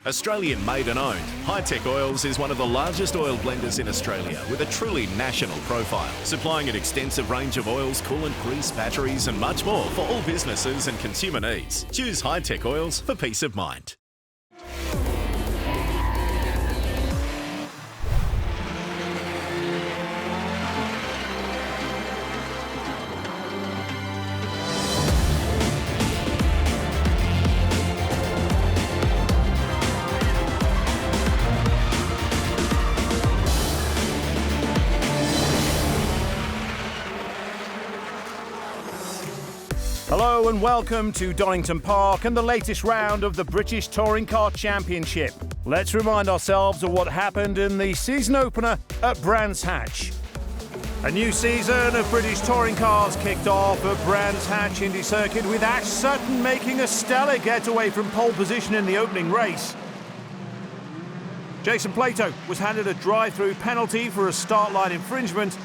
Australian made and owned, Hi-Tech Oils is one of the largest oil blenders in Australia with a truly national profile, supplying an extensive range of oils, coolant, grease, batteries and much more for all businesses and consumer needs. Choose Hi-Tech Oils for peace of mind. Hello and welcome to Donnington Park and the latest round of the British Touring Car Championship. Let's remind ourselves of what happened in the season opener at Brands Hatch. A new season of British touring cars kicked off at Brands Hatch Indy circuit with Ash Sutton making a stellar getaway from pole position in the opening race. Jason Plato was handed a drive-through penalty for a start line infringement.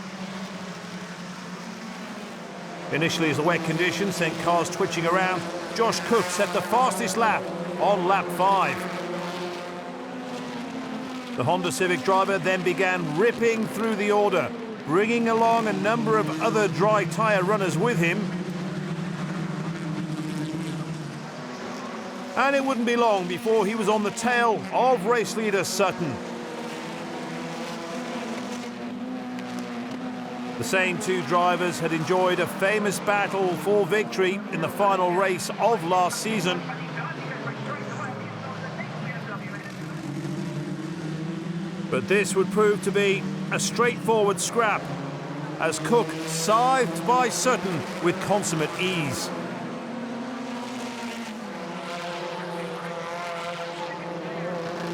Initially, as the wet conditions sent cars twitching around, Josh Cook set the fastest lap on lap 5. The Honda Civic driver then began ripping through the order, bringing along a number of other dry tyre runners with him. And it wouldn't be long before he was on the tail of race leader Sutton. The same two drivers had enjoyed a famous battle for victory in the final race of last season. But this would prove to be a straightforward scrap, as Cook scythed by Sutton with consummate ease.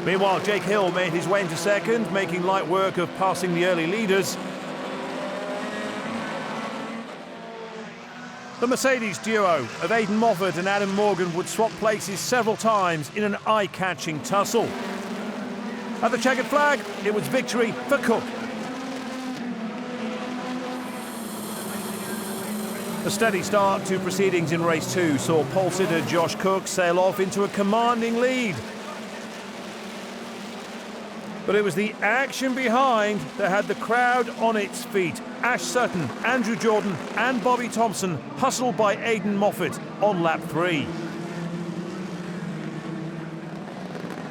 Meanwhile, Jake Hill made his way into second, making light work of passing the early leaders. The Mercedes duo of Aidan Moffat and Adam Morgan would swap places several times in an eye-catching tussle. At the checkered flag, it was victory for Cook. A steady start to proceedings in race 2 saw pole sitter Josh Cook sail off into a commanding lead. But it was the action behind that had the crowd on its feet. Ash Sutton, Andrew Jordan and Bobby Thompson hustled by Aidan Moffat on lap 3.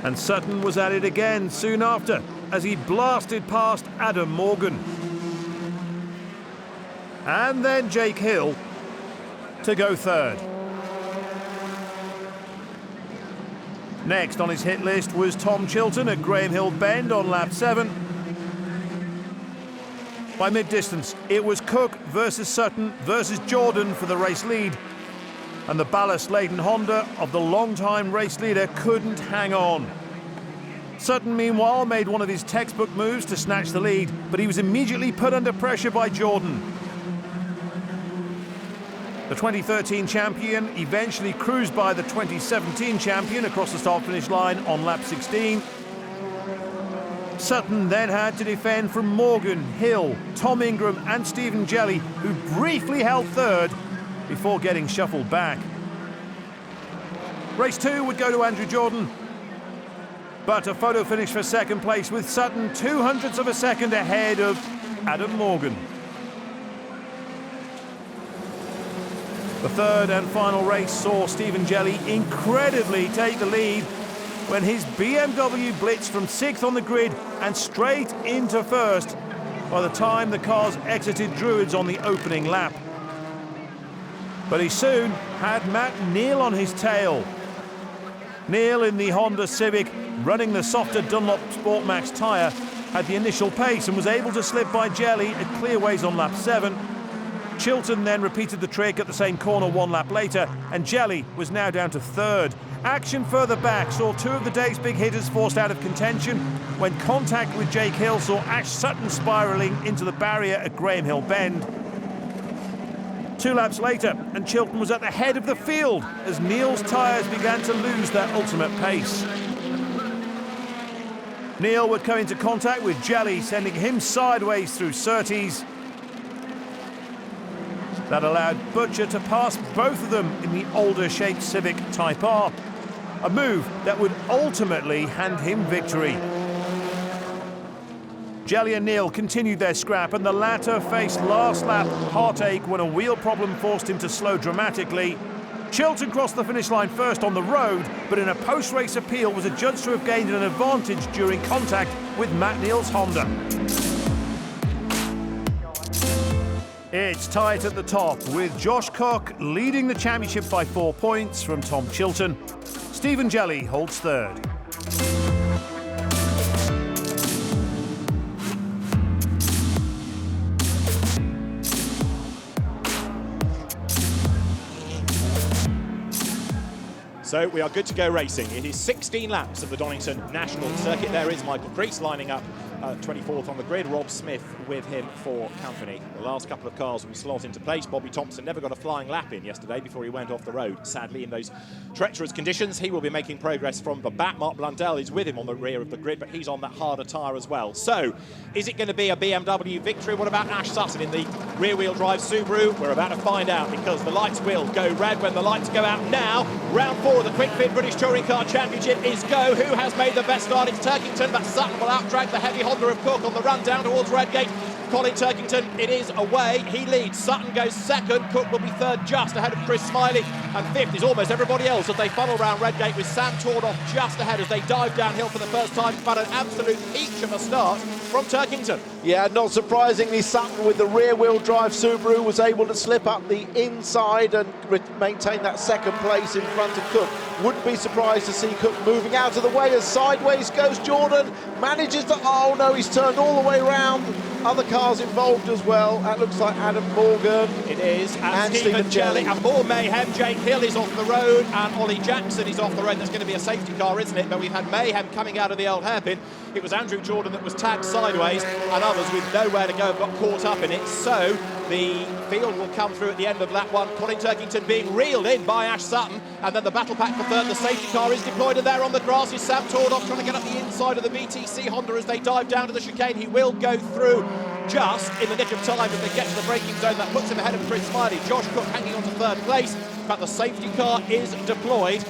And Sutton was at it again soon after as he blasted past Adam Morgan. And then Jake Hill to go third. Next on his hit list was Tom Chilton at Graham Hill Bend on lap 7. By mid-distance, it was Cook versus Sutton versus Jordan for the race lead. And the ballast-laden Honda of the long-time race leader couldn't hang on. Sutton, meanwhile, made one of his textbook moves to snatch the lead, but he was immediately put under pressure by Jordan. The 2013 champion eventually cruised by the 2017 champion across the start-finish line on lap 16. Sutton then had to defend from Morgan, Hill, Tom Ingram and Stephen Jelly, who briefly held third before getting shuffled back. Race 2 would go to Andrew Jordan, but a photo finish for second place with Sutton 0.02 of a second ahead of Adam Morgan. The third and final race saw Stephen Jelly incredibly take the lead when his BMW blitzed from 6th on the grid and straight into first by the time the cars exited Druids on the opening lap. But he soon had Matt Neal on his tail. Neal in the Honda Civic, running the softer Dunlop Sport Max tyre, had the initial pace and was able to slip by Jelly at Clearways on lap 7. Chilton then repeated the trick at the same corner 1 lap later, and Jelly was now down to third. Action further back saw two of the day's big hitters forced out of contention when contact with Jake Hill saw Ash Sutton spiralling into the barrier at Graham Hill Bend. 2 laps later, and Chilton was at the head of the field as Neal's tyres began to lose their ultimate pace. Neal would come into contact with Jelly, sending him sideways through Surtees. That allowed Butcher to pass both of them in the older shaped Civic Type R. a move that would ultimately hand him victory. Jelly and Neil continued their scrap, and the latter faced last lap heartache when a wheel problem forced him to slow dramatically. Chilton crossed the finish line first on the road, but in a post-race appeal was adjudged to have gained an advantage during contact with Matt Neal's Honda. It's tight at the top, with Josh Cook leading the championship by 4 points from Tom Chilton. Stephen Jelly holds third. So we are good to go racing. It is 16 laps of the Donnington National Circuit. There is Michael Crease lining up 24th on the grid. Rob Smith with him for company. The last couple of cars will slot into place. Bobby Thompson never got a flying lap in yesterday before he went off the road. Sadly, in those treacherous conditions, he will be making progress from the back. Mark Blundell is with him on the rear of the grid, but he's on that harder tyre as well. So, is it going to be a BMW victory? What about Ash Sutton in the rear-wheel drive Subaru? We're about to find out, because the lights will go red when the lights go out now. Round 4 of the Quick Fit British Touring Car Championship is go. Who has made the best start? It's Turkington, but Sutton will outdrag the heavy Honda of Cook on the run down towards Redgate. Colin Turkington, it is away. He leads. Sutton goes second. Cook will be third, just ahead of Chris Smiley. And fifth is almost everybody else as they funnel round Redgate, with Sam Tordoff just ahead as they dive downhill for the first time. But an absolute peach of a start from Turkington. Yeah, not surprisingly, Sutton with the rear-wheel drive Subaru was able to slip up the inside and maintain that second place in front of Cook. Wouldn't be surprised to see Cook moving out of the way as sideways goes Jordan. Manages to, oh no, he's turned all the way round. Other cars involved as well. That looks like Adam Morgan. It is. And Stephen Jelly. And more mayhem. Jake Hill is off the road and Ollie Jackson is off the road. There's going to be a safety car, isn't it? But we've had mayhem coming out of the old hairpin. It was Andrew Jordan that was tagged sideways, and others with nowhere to go have got caught up in it. So the field will come through at the end of lap 1. Colin Turkington being reeled in by Ash Sutton, and then the battle pack for third. The safety car is deployed, and there on the grass is Sam Tordoff trying to get up the inside of the BTC Honda as they dive down to the chicane. He will go through just in the nick of time as they get to the braking zone. That puts him ahead of Chris Smiley. Josh Cook hanging on to third place, but the safety car is deployed.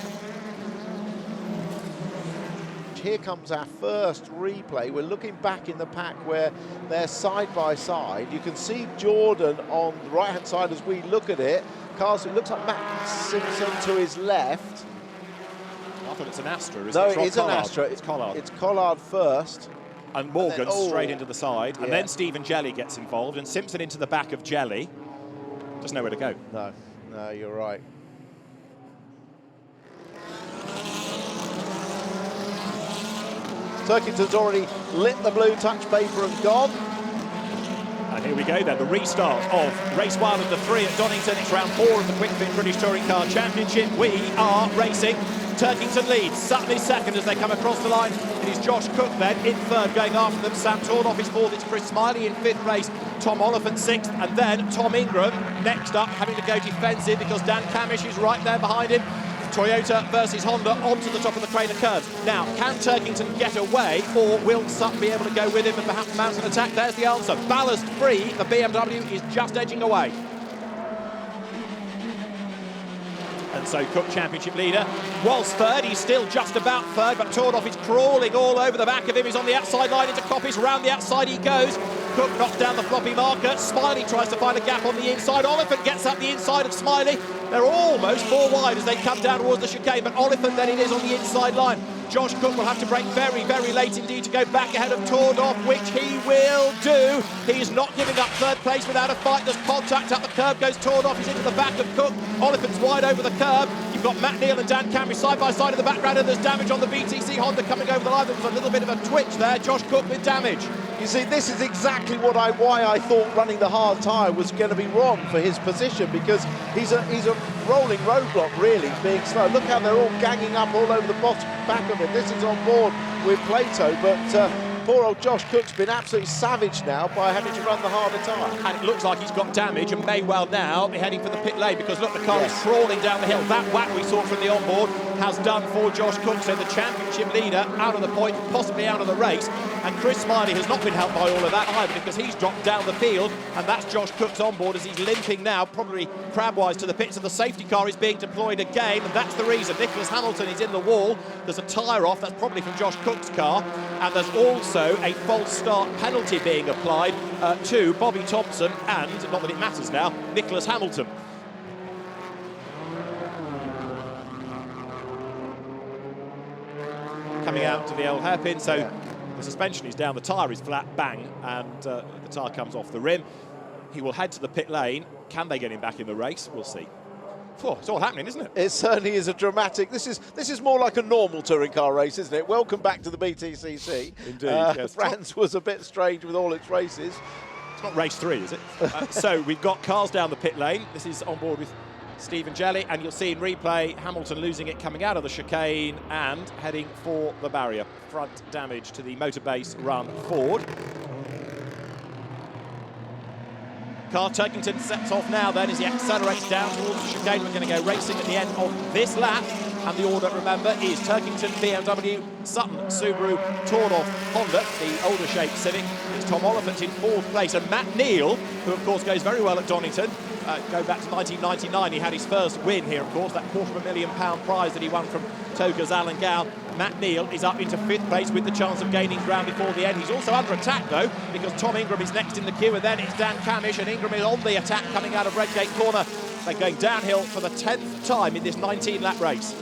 Here comes our first replay. We're looking back in the pack where they're side by side. You can see Jordan on the right-hand side as we look at it. Cars, it looks like Matt Simpson to his left. I thought it's an Astra, isn't No, it? it is an Astra. It's Collard. It's Collard first. And Morgan and then, straight into the side. Yeah. And then Stephen Jelly gets involved, and Simpson into the back of Jelly. Just nowhere to go. No, you're right. Turkington's already lit the blue touch paper and gone. And here we go then, the restart of race 1 of the 3 at Donnington. It's round 4 of the Quick Fit British Touring Car Championship. We are racing. Turkington leads. Sutton is second as they come across the line. It is Josh Cook then in third going after them. Sam Tordoff is fourth. It's Chris Smiley in fifth race. Tom Oliphant sixth. And then Tom Ingram next up, having to go defensive because Dan Camish is right there behind him. Toyota versus Honda onto the top of the Craner curves. Now, can Turkington get away, or will Sutton be able to go with him and perhaps mount an attack? There's the answer. Ballast free, the BMW is just edging away. And so Cook, championship leader, was third. He's still just about third, but Tordoff is crawling all over the back of him. He's on the outside line into Coppice. Round the outside he goes. Cook knocks down the floppy marker. Smiley tries to find a gap on the inside. Oliphant gets up the inside of Smiley. They're almost 4 wide as they come down towards the chicane, but Oliphant then it is on the inside line. Josh Cook will have to brake very, very late indeed to go back ahead of Tordoff, which he will do. He's not giving up third place without a fight. There's contact up the curb, goes Tordoff. He's into the back of Cook. Oliphant's wide over the curb. You've got Matt Neal and Dan Camish side by side in the background, and there's damage on the BTC Honda coming over the line. There was a little bit of a twitch there. Josh Cook with damage. You see, this is exactly why I thought running the hard tyre was going to be wrong for his position, because he's a rolling roadblock, really, being slow. Look how they're all ganging up all over the back of him. This is on board with Plato, but poor old Josh Cook's been absolutely savaged now by having to run the harder tyre. And it looks like he's got damage and may well now be heading for the pit lane, because look, the car is crawling down the hill. That whack we saw from the onboard has done for Josh Cook. So the championship leader out of the point, possibly out of the race. And Chris Smiley has not been helped by all of that either, because he's dropped down the field, and that's Josh Cook's onboard as he's limping now, probably crabwise to the pits, and the safety car is being deployed again, and that's the reason. Nicholas Hamilton is in the wall. There's a tyre off, that's probably from Josh Cook's car, and there's also a false start penalty being applied to Bobby Thompson and, not that it matters now, Nicholas Hamilton. Coming out to the old hairpin, so the suspension is down, the tyre is flat, bang, and the tyre comes off the rim. He will head to the pit lane. Can they get him back in the race? We'll see. Oh, it's all happening, isn't it? It certainly is a dramatic. This is more like a normal touring car race, isn't it? Welcome back to the BTCC. Indeed. Yes. France was a bit strange with all its races. It's not race 3, is it? So we've got cars down the pit lane. This is on board with Stephen Jelly, and you'll see in replay Hamilton losing it coming out of the chicane and heading for the barrier. Front damage to the motor base run forward. Carl Turkington sets off now then as he accelerates down towards the chicane. We're going to go racing at the end of this lap. And the order, remember, is Turkington, BMW, Sutton, Subaru, Tordoff, Honda, the older shape Civic. It's Tom Oliphant in 4th place. And Matt Neal, who of course goes very well at Donnington, go back to 1999, he had his first win here, of course, that £250,000 prize that he won from Toka's Alan Gow. Matt Neal is up into 5th place with the chance of gaining ground before the end. He's also under attack, though, because Tom Ingram is next in the queue, and then it's Dan Camish, and Ingram is on the attack coming out of Redgate Corner. They're going downhill for the 10th time in this 19-lap race.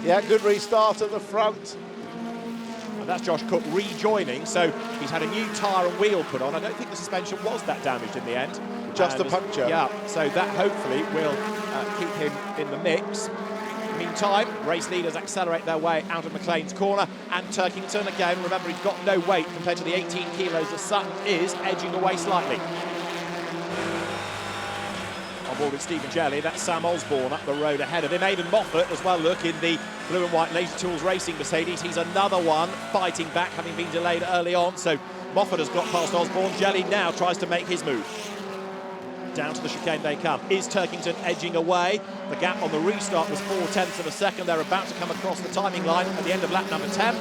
Yeah, good restart at the front. And that's Josh Cook rejoining, so he's had a new tyre and wheel put on. I don't think the suspension was that damaged in the end. Just a puncture. Yeah, so that hopefully will keep him in the mix. Meantime, race leaders accelerate their way out of McLean's corner, and Turkington, again, remember he's got no weight compared to the 18 kilos that Sutton is, edging away slightly. On board with Stephen Jelly, that's Sam Osborne up the road ahead of him. Aidan Moffat as well, look, in the blue and white Laser Tools Racing Mercedes. He's another one fighting back, having been delayed early on, so Moffat has got past Osborne. Jelly now tries to make his move. Down to the chicane they come. Is Turkington edging away? The gap on the restart was 0.4 of a second. They're about to come across the timing line at the end of lap number 10.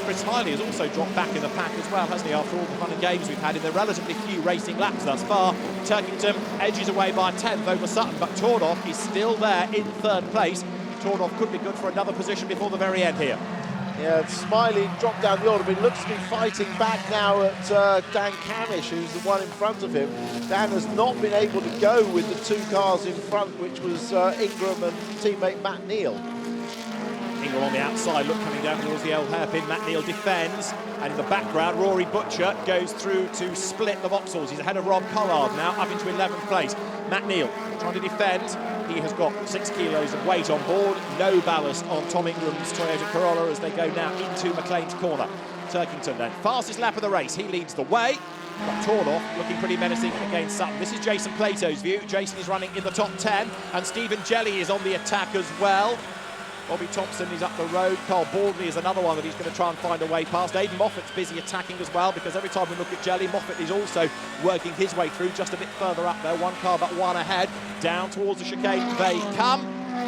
Chris Smiley has also dropped back in the pack as well, hasn't he, after all the fun and games we've had in the relatively few racing laps thus far. Turkington edges away by 10th over Sutton, but Tordoff is still there in 3rd place. Tordoff could be good for another position before the very end here. Yeah, Smiley dropped down the order, but he looks to be fighting back now at Dan Camish, who's the one in front of him. Dan has not been able to go with the 2 cars in front, which was Ingram and teammate Matt Neal. Ingram on the outside, look, coming down towards the old hairpin. Matt Neal defends, and in the background, Rory Butcher goes through to split the Vauxhalls. He's ahead of Rob Collard now, up into 11th place. Matt Neal trying to defend. He has got 6 kilos of weight on board. No ballast on Tom Ingram's Toyota Corolla as they go now into McLean's corner. Turkington then, fastest lap of the race. He leads the way. But Tordoff looking pretty menacing against Sutton. This is Jason Plato's view. Jason is running in the top 10, and Stephen Jelly is on the attack as well. Bobby Thompson is up the road. Carl Baldley is another one that he's going to try and find a way past. Aidan Moffat's busy attacking as well, because every time we look at Jelly, Moffat is also working his way through just a bit further up there. 1 car but 1 ahead. Down towards the chicane they come.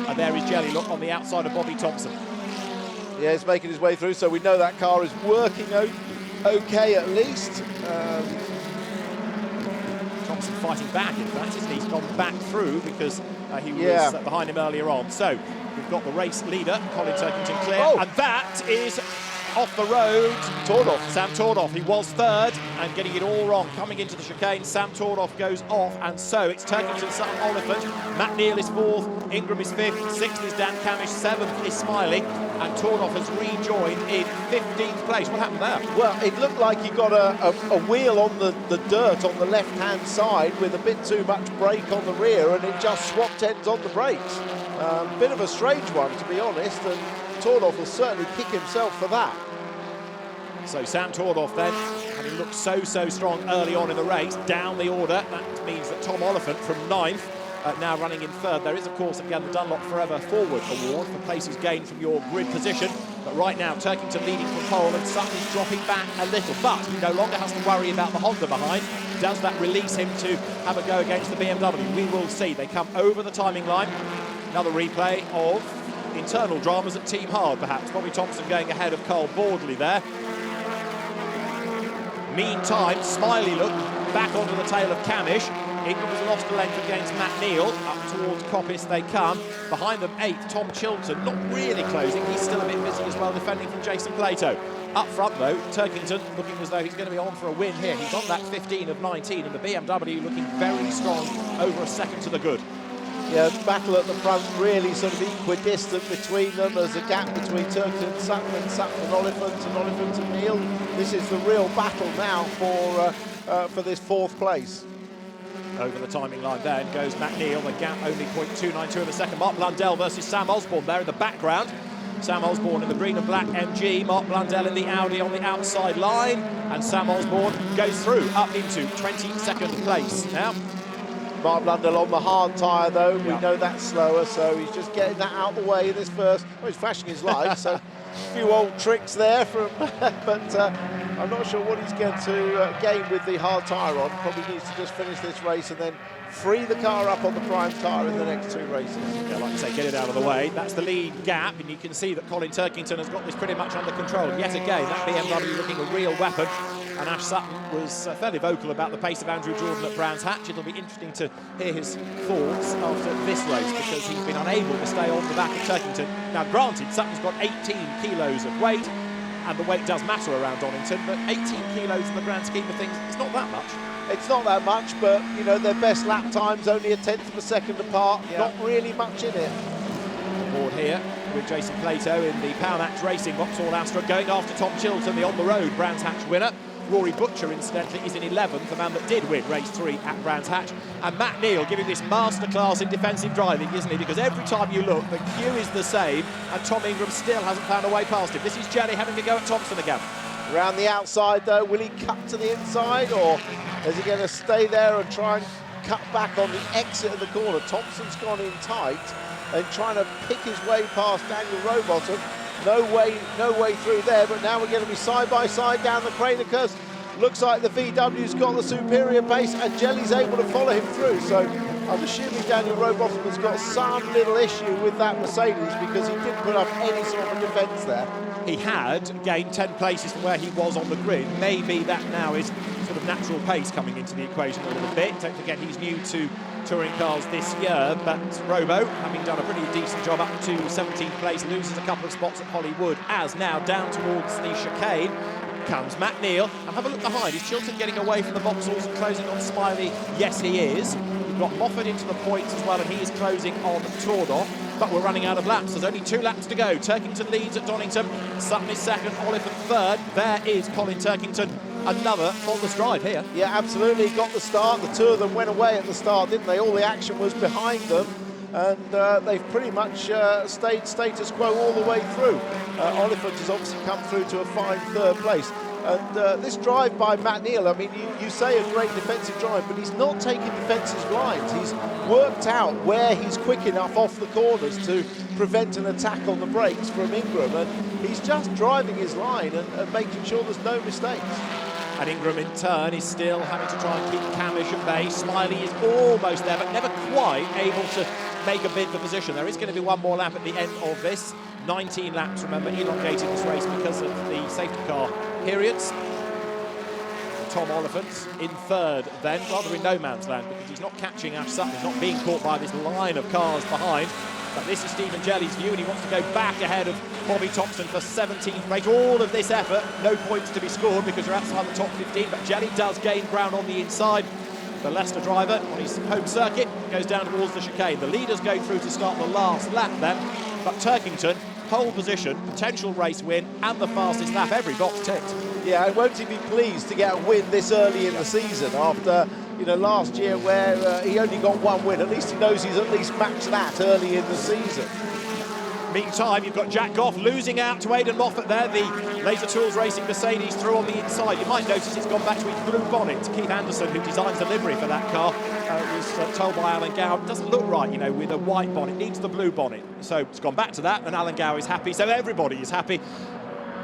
And there is Jelly, look, on the outside of Bobby Thompson. Yeah, he's making his way through, so we know that car is working okay at least. Thompson fighting back, in fact, isn't he? He's gone back through because he was behind him earlier on. So we've got the race leader, Colin Turkington, clear. Oh. And that is off the road. Tordoff. Sam Tordoff, he was 3rd and getting it all wrong. Coming into the chicane, Sam Tordoff goes off, and so it's Turkington, Sutton, Oliphant. Matt Neal is 4th, Ingram is 5th, 6th is Dan Camish, 7th is Smiley, and Tordoff has rejoined in 15th place. What happened there? Well, it looked like he got a wheel on the dirt on the left-hand side with a bit too much brake on the rear, and it just swapped ends on the brakes. Bit of a strange one, to be honest, and Tordoff will certainly kick himself for that. So Sam Tordoff then, having looked so strong early on in the race, down the order. That means that Tom Oliphant from 9th, now running in 3rd. There is, of course, again, the Dunlop Forever Forward Award for places gained from your grid position. But right now, Turkington leading from pole, and Sutton is dropping back a little. But he no longer has to worry about the Honda behind. Does that release him to have a go against the BMW? We will see. They come over the timing line. Another replay of internal dramas at Team Hard, perhaps. Bobby Thompson going ahead of Carl Bordley there. Meantime, Smiley look back onto the tail of Camish. Ingram has lost a length against Matt Neal. Up towards Coppice they come. Behind them, 8th, Tom Chilton, not really closing. He's still a bit busy as well, defending from Jason Plato. Up front, though, Turkington looking as though he's going to be on for a win here. He's on that 15 of 19, and the BMW looking very strong, over a second to the good. Yeah, battle at the front really sort of equidistant between them. There's a gap between Turkington and Sutton and Oliphant and Neal. This is the real battle now for this 4th place. Over the timing line then goes Matt Neal, the gap only 0.292 of a second. Mark Blundell versus Sam Osborne there in the background. Sam Osborne in the green and black MG, Mark Blundell in the Audi on the outside line, and Sam Osborne goes through up into 22nd place now. Mark Blundell on the hard tyre though, we know that's slower, so he's just getting that out of the way in this first. Well, he's flashing his lights, so a few old tricks there from, but I'm not sure what he's going to gain with the hard tyre on. Probably needs to just finish this race and then free the car up on the prime tyre in the next 2 races. Yeah, like I say, get it out of the way. That's the lead gap, and you can see that Colin Turkington has got this pretty much under control. Yet again, that BMW looking a real weapon. And Ash Sutton was fairly vocal about the pace of Andrew Jordan at Brands Hatch. It'll be interesting to hear his thoughts after this race, because he's been unable to stay on the back of Turkington. Now, granted, Sutton's got 18 kilos of weight, and the weight does matter around Donnington, but 18 kilos in the grand scheme of things, it's not that much. It's not that much, but, you know, their best lap times only a 1/10 of a second apart. Yeah. Not really much in it. Board here with Jason Plato in the Power Match Racing Vauxhall Astra, going after Tom Chilton, the on-the-road Brands Hatch winner. Rory Butcher, incidentally, is in 11th, the man that did win race 3 at Brands Hatch. And Matt Neal giving this masterclass in defensive driving, isn't he? Because every time you look, the queue is the same, and Tom Ingram still hasn't found a way past him. This is Jelly having to go at Thompson again. Around the outside, though, will he cut to the inside, or is he going to stay there and try and cut back on the exit of the corner? Thompson's gone in tight and trying to pick his way past Daniel Rowbottom. No way through there, but now we're going to be side by side down the Craner curve. Looks like the VW's got the superior pace, and Jelly's able to follow him through. So I'm assuming Daniel Rowbottom has got some little issue with that Mercedes, because he didn't put up any sort of defence there. He had gained 10 places from where he was on the grid. Maybe that now is sort of natural pace coming into the equation a little bit. Don't forget he's new to touring cars this year, but Robo, having done a pretty decent job up to 17th place, loses a couple of spots at Hollywood, as now down towards the chicane comes Matt Neal. And have a look behind. Is Chilton getting away from the Vauxhalls and closing on Smiley? Yes, he is. We've got Moffat into the points as well, and he is closing on Tordoff. But we're running out of laps. There's only 2 laps to go. Turkington leads at Donington. Sutton is 2nd, Oliphant 3rd. There is Colin Turkington. Another faultless drive here. Yeah, absolutely. Got the start. The 2 of them went away at the start, didn't they? All the action was behind them, and they've pretty much stayed status quo all the way through. Oliphant has obviously come through to a fine 3rd place. And this drive by Matt Neal, I mean, you say a great defensive drive, but he's not taking defensive lines. He's worked out where he's quick enough off the corners to prevent an attack on the brakes from Ingram, and he's just driving his line and making sure there's no mistakes. And Ingram in turn is still having to try and keep Camish at bay. Smiley is almost there, but never quite able to make a bid for position. There is going to be one more lap at the end of this. 19 laps, remember, elongated this race because of the safety car periods. Tom Oliphant in 3rd then, rather in no man's land, because he's not catching Ash Sutton, he's not being caught by this line of cars behind. But this is Stephen Jelly's view, and he wants to go back ahead of Bobby Thompson for 17th place. All of this effort, no points to be scored because you're outside the top 15, but Jelly does gain ground on the inside. The Leicester driver on his home circuit goes down towards the chicane. The leaders go through to start the last lap then, but Turkington, pole position, potential race win, and the fastest lap, every box ticked. Yeah, and won't he be pleased to get a win this early in the season after, you know, last year where he only got 1 win. At least he knows he's at least matched that early in the season. Meantime, you've got Jack Goff losing out to Aidan Moffat there, the Laser Tools Racing Mercedes through on the inside. You might notice it's gone back to his blue bonnet. Keith Anderson, who designs the livery for that car, was told by Alan Gow, it doesn't look right, you know, with a white bonnet, it needs the blue bonnet. So it's gone back to that, and Alan Gow is happy, so everybody is happy.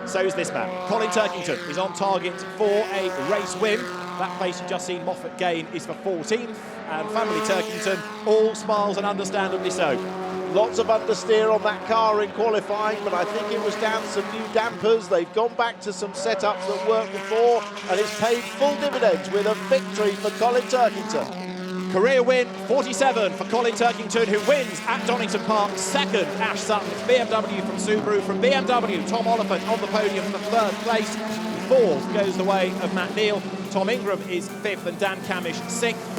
So is this man. Colin Turkington is on target for a race win. That place you've just seen Moffat gain is for 14th, and family Turkington, all smiles and understandably so. Lots of understeer on that car in qualifying, but I think it was down to some new dampers. They've gone back to some setups that worked before, and it's paid full dividends with a victory for Colin Turkington. Career win, 47 for Colin Turkington, who wins at Donnington Park. Second, Ash Sutton. It's BMW from Subaru. From BMW, Tom Oliphant on the podium for third place. Fourth goes the way of Matt Neal. Tom Ingram is fifth and Dan Camish sixth.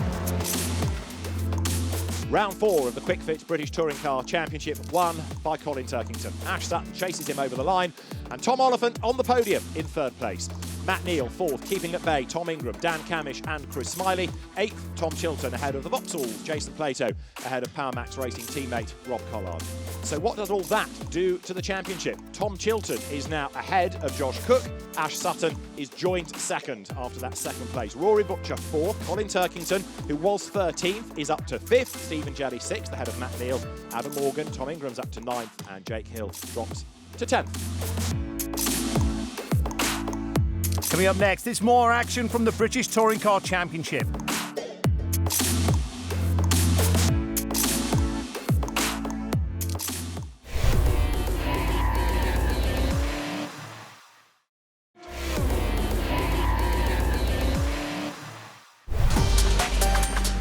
Round 4 of the Quick Fix British Touring Car Championship won by Colin Turkington. Ash Sutton chases him over the line, and Tom Oliphant on the podium in third place. Matt Neal fourth, keeping at bay Tom Ingram, Dan Camish and Chris Smiley. Eighth, Tom Chilton ahead of the Vauxhalls, Jason Plato ahead of Power Max Racing teammate Rob Collard. So what does all that do to the championship? Tom Chilton is now ahead of Josh Cook. Ash Sutton is joint second after that second place. Rory Butcher fourth. Colin Turkington, who was 13th, is up to fifth. Stephen Jelly sixth ahead of Matt Neal. Adam Morgan, Tom Ingram's up to ninth, and Jake Hill drops to 10th. Coming up next, it's more action from the British Touring Car Championship.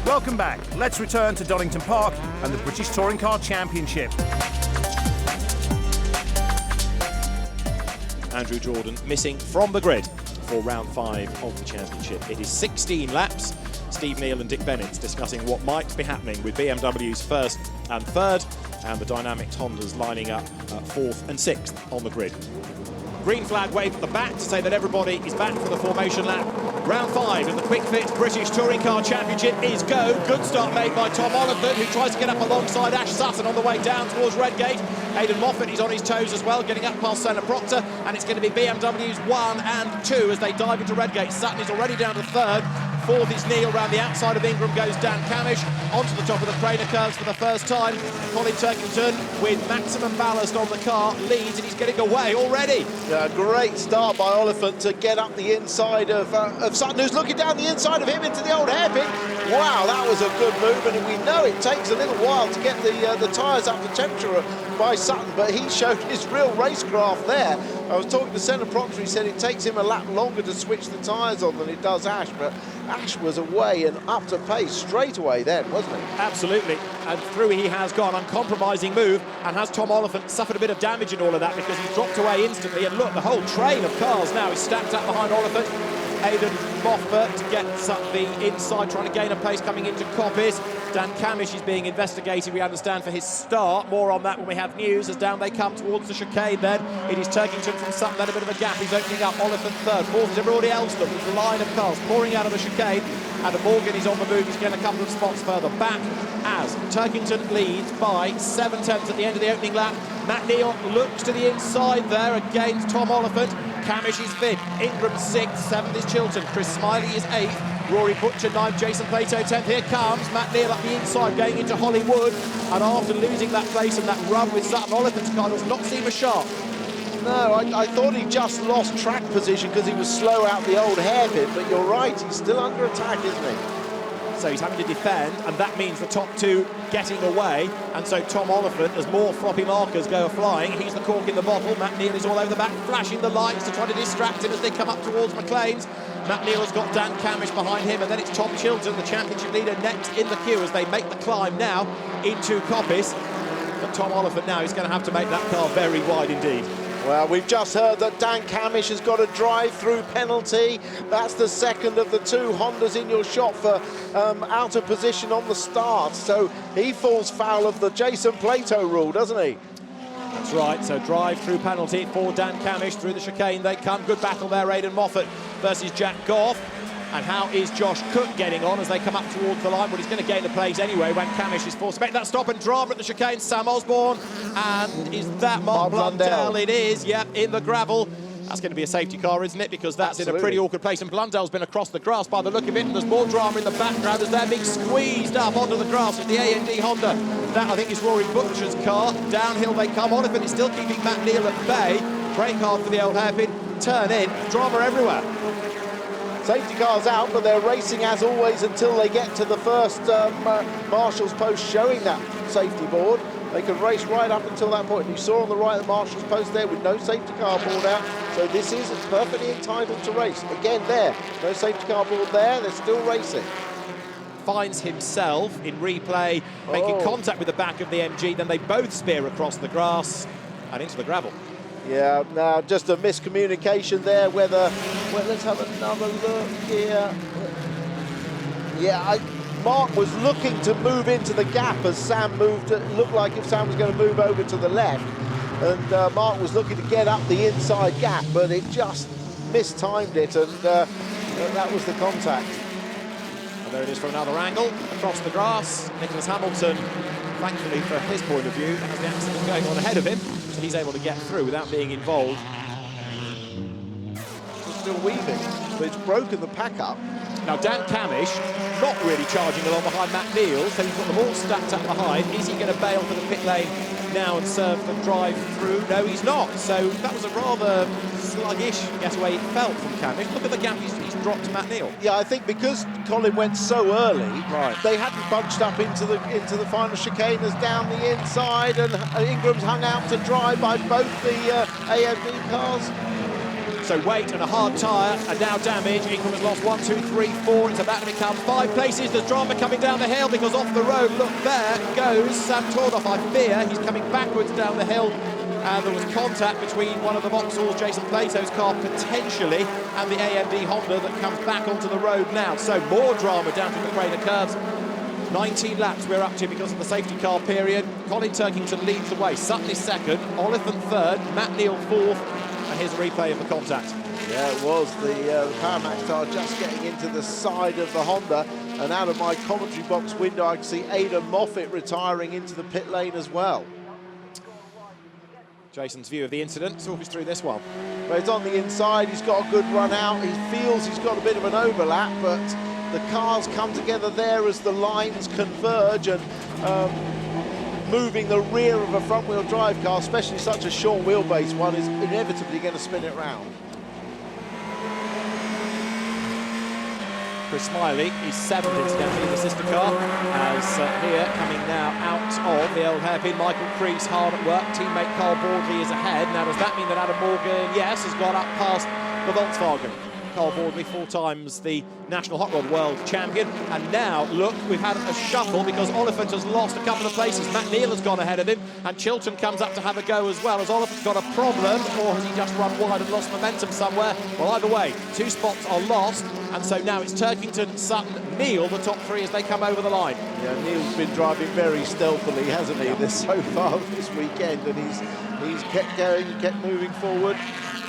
Welcome back. Let's return to Donnington Park and the British Touring Car Championship. Andrew Jordan missing from the grid for round 5 of the championship. It is 16 laps. Steve Neal and Dick Bennett discussing what might be happening with BMW's first and third, and the Dynamics Hondas lining up 4th and 6th on the grid. Green flag waved at the back to say that everybody is back for the formation lap. Round 5 of the Quick Fit British Touring Car Championship is go. Good start made by Tom Oliphant, who tries to get up alongside Ash Sutton on the way down towards Redgate. Aidan Moffat is on his toes as well, getting up past Senna Proctor, and it's going to be BMW's 1 and 2 as they dive into Redgate. Sutton is already down to third. Fourth is Neal. Round the outside of Ingram goes Dan Camish. Onto the top of the Craner curves for the first time. Colin Turkington, with maximum ballast on the car, leads, and he's getting away already. Yeah, great start by Oliphant to get up the inside of Sutton, who's looking down the inside of him into the old hairpin. Wow, that was a good move, and we know it takes a little while to get the tyres up to temperature by Sutton, but he showed his real racecraft there. I was talking to Senna Proctor, he said it takes him a lap longer to switch the tyres on than it does Ash, but Ash was away and up to pace straight away then, wasn't he? Absolutely, and through he has gone. Uncompromising move, and has Tom Oliphant suffered a bit of damage in all of that because he's dropped away instantly, and look, the whole train of cars now is stacked up behind Oliphant. Aidan Moffat gets up the inside, trying to gain a pace coming into Coppice. Dan Camish is being investigated, we understand, for his start. More on that when we have news, as down they come towards the chicane then. It is Turkington from Sutton, then a bit of a gap. He's opening up. Oliphant third. Fourth is everybody else. Look, there's a line of cars pouring out of the chicane. Adam Morgan is on the move. He's getting a couple of spots further back as Turkington leads by 7/10 at the end of the opening lap. Matt Neal looks to the inside there against Tom Oliphant. Camish is fifth, Ingram sixth, seventh is Chilton, Chris Smiley is eighth, Rory Butcher ninth, Jason Plato 10th. Here comes Matt Neal up the inside going into Hollywood, and after losing that place and that run with Sutton, Oliphant's car does not seem as sharp. No, I thought he just lost track position because he was slow out the old hairpin, but you're right, he's still under attack, isn't he? So he's having to defend, and that means the top two getting away, and so Tom Oliphant, as more floppy markers go flying, he's the cork in the bottle. Matt Neal is all over the back, flashing the lights to try to distract him as they come up towards McLean's. Matt Neal has got Dan Camish behind him, and then it's Tom Chilton, the championship leader, next in the queue as they make the climb now into Coppice. But Tom Oliphant now is going to have to make that car very wide indeed. Well, we've just heard that Dan Camish has got a drive-through penalty. That's the second of the two Hondas in your shop for out of position on the start. So he falls foul of the Jason Plato rule, doesn't he? That's right, so drive-through penalty for Dan Camish. Through the chicane they come. Good battle there, Aidan Moffat versus Jack Goff. And how is Josh Cook getting on as they come up towards the line? Well, he's going to gain the place anyway when Camish is forced to make that stop, and drama at the chicane. Sam Osborne, and is that Mark Blundell? It is, yep, in the gravel. That's going to be a safety car, isn't it? Because that's in a pretty awkward place, and Blundell's been across the grass by the look of it, and there's more drama in the background as they're being squeezed up onto the grass with the A&D Honda. That, I think, is Rory Butcher's car. Downhill they come. Oliphant is still keeping Matt Neal at bay. Brake hard for the old hairpin. Turn in. Drama everywhere. Safety car's out, but they're racing as always until they get to the first marshal's post showing that safety board. They could race right up until that point. You saw on the right the marshal's post there with no safety car board out. So this is perfectly entitled to race. Again there, no safety car board there, they're still racing. Finds himself in replay, making contact with the back of the MG, then they both spear across the grass and into the gravel. Yeah, now just a miscommunication there, well, let's have another look here. Yeah, Mark was looking to move into the gap as Sam moved. It looked like if Sam was going to move over to the left, and Mark was looking to get up the inside gap, but it just mistimed it, and that was the contact. And there it is from another angle, across the grass. Nicholas Hamilton, thankfully for his point of view, has the accident going on ahead of him, so he's able to get through without being involved. It's still weaving, but it's broken the pack up. Now Dan Camish, not really charging along behind Matt Neal, so he's got them all stacked up behind. Is he going to bail for the pit lane now and serve the drive through? No, he's not. So that was a rather sluggish getaway it felt from Camish. Look at the gap he's dropped to Matt Neal. Yeah, I think because Colin went so early, right, they hadn't bunched up into the final chicanes down the inside, and Ingram's hung out to dry by both the AMD cars. So weight and a hard tyre and now damage. Ingram has lost 1, 2, 3, 4. It's about to become 5 places. There's drama coming down the hill because off the road, look, there goes Sam Tordoff. I fear he's coming backwards down the hill. And there was contact between one of the Vauxhalls, Jason Plato's car potentially, and the AMD Honda that comes back onto the road now. So more drama down to the Crater Curves. 19 laps we're up to because of the safety car period. Colin Turkington leads the way. Sutton is second, Oliphant third, Matt Neal fourth. And here's a replay of the contact. Yeah, it was the Power Max car just getting into the side of the Honda, and out of my commentary box window I can see Aidan Moffat retiring into the pit lane as well. Jason's view of the incident, talk us through this one. Well, he's on the inside, he's got a good run out, he feels he's got a bit of an overlap, but the cars come together there as the lines converge, and moving the rear of a front-wheel drive car, especially such a short wheelbase one, is inevitably going to spin it round. Chris Smiley is seventh incidentally in the sister car, as here coming now out of the old hairpin, Michael Crease hard at work, teammate Carl Baldley is ahead. Now does that mean that Adam Morgan, yes, has got up past the Volkswagen? Carl Baldley, 4 times the National Hot Rod World Champion. And now, look, we've had a shuffle because Oliphant has lost a couple of places. Matt Neal has gone ahead of him, and Chilton comes up to have a go as well. Has Oliphant got a problem, or has he just run wide and lost momentum somewhere? Well, either way, 2 spots are lost, and so now it's Turkington, Sutton, Neal, the top 3 as they come over the line. Yeah, Neal's been driving very stealthily, hasn't he, this so far this weekend, and he's kept going, kept moving forward.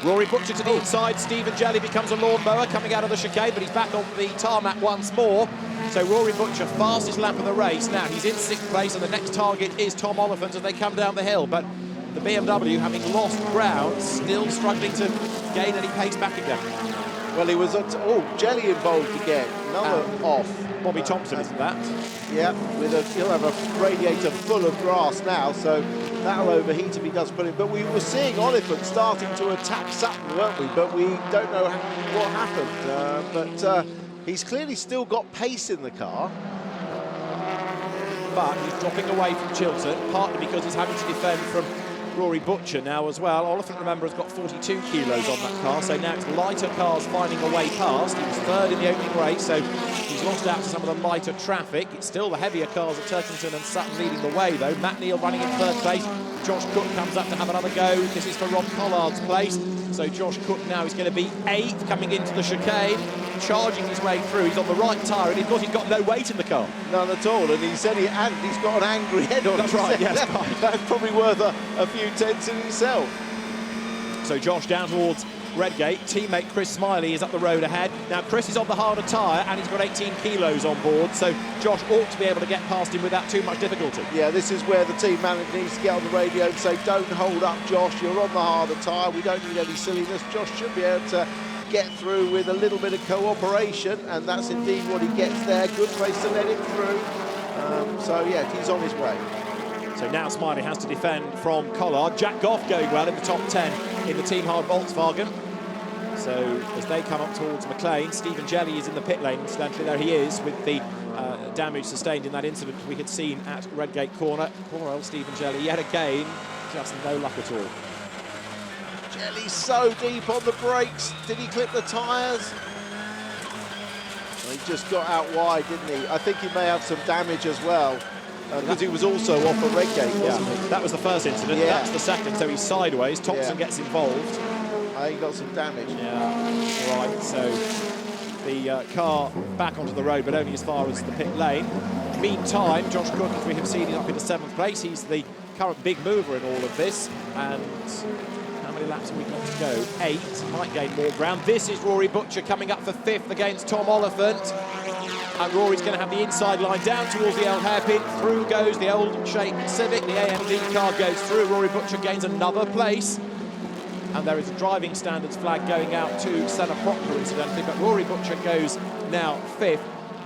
Rory Butcher to the inside, Stephen Jelly becomes a lawnmower coming out of the chicane, but he's back on the tarmac once more. So Rory Butcher, fastest lap of the race. Now he's in 6th place, and the next target is Tom Oliphant as they come down the hill. But the BMW, having lost ground, still struggling to gain any pace back again. Well, he was Jelly involved again, another off. Bobby Thompson, isn't that? Yeah, he'll have a radiator full of grass now, so that'll overheat if he does put it. But we were seeing Oliphant starting to attack Sutton, weren't we? But we don't know what happened. But he's clearly still got pace in the car. But he's dropping away from Chilton, partly because he's having to defend from Rory Butcher now as well. Oliphant, remember, has got 42 kilos on that car, so now it's lighter cars finding a way past. He was 3rd in the opening race, so he's lost out to some of the lighter traffic. It's still the heavier cars of Turkington and Sutton leading the way, though. Matt Neal running in 3rd place. Josh Cook comes up to have another go. This is for Rob Collard's place. So Josh Cook now is going to be 8th coming into the chicane, charging his way through. He's on the right tyre, and of course he's got no weight in the car. None at all, and he said he's got an angry head on. That's his right, head. yes. That's probably worth a few tenths in itself. So Josh down towards Redgate. Teammate Chris Smiley is up the road ahead. Now Chris is on the harder tyre, and he's got 18 kilos on board, so Josh ought to be able to get past him without too much difficulty. Yeah, this is where the team manager needs to get on the radio and say, don't hold up, Josh, you're on the harder tyre, we don't need any silliness. Josh should be able to get through with a little bit of cooperation, and that's indeed what he gets there. Good place to let him through. So yeah, he's on his way. So now Smiley has to defend from Collard. Jack Goff going well in the top 10 in the Team Hard Volkswagen. So as they come up towards McLean, Stephen Jelly is in the pit lane. Incidentally, there he is with the damage sustained in that incident we had seen at Redgate Corner. Poor old Stephen Jelly, yet again, just no luck at all. Jelly's so deep on the brakes. Did he clip the tyres? He just got out wide, didn't he? I think he may have some damage as well, because he was also off at Redgate, wasn't he? That was the first incident, that's the second, so he's sideways. Thompson gets involved. He got some damage. Yeah, right, so the car back onto the road, but only as far as the pit lane. Meantime, Josh Cook, as we have seen, is up into 7th place. He's the current big mover in all of this, and how many laps have we got to go? 8, might gain more ground. This is Rory Butcher coming up for 5th against Tom Oliphant. And Rory's going to have the inside line down towards the L hairpin. Through goes the old shape Civic. The AMD car goes through. Rory Butcher gains another place. And there is a driving standards flag going out to Senna Proctor, incidentally. But Rory Butcher goes now 5th.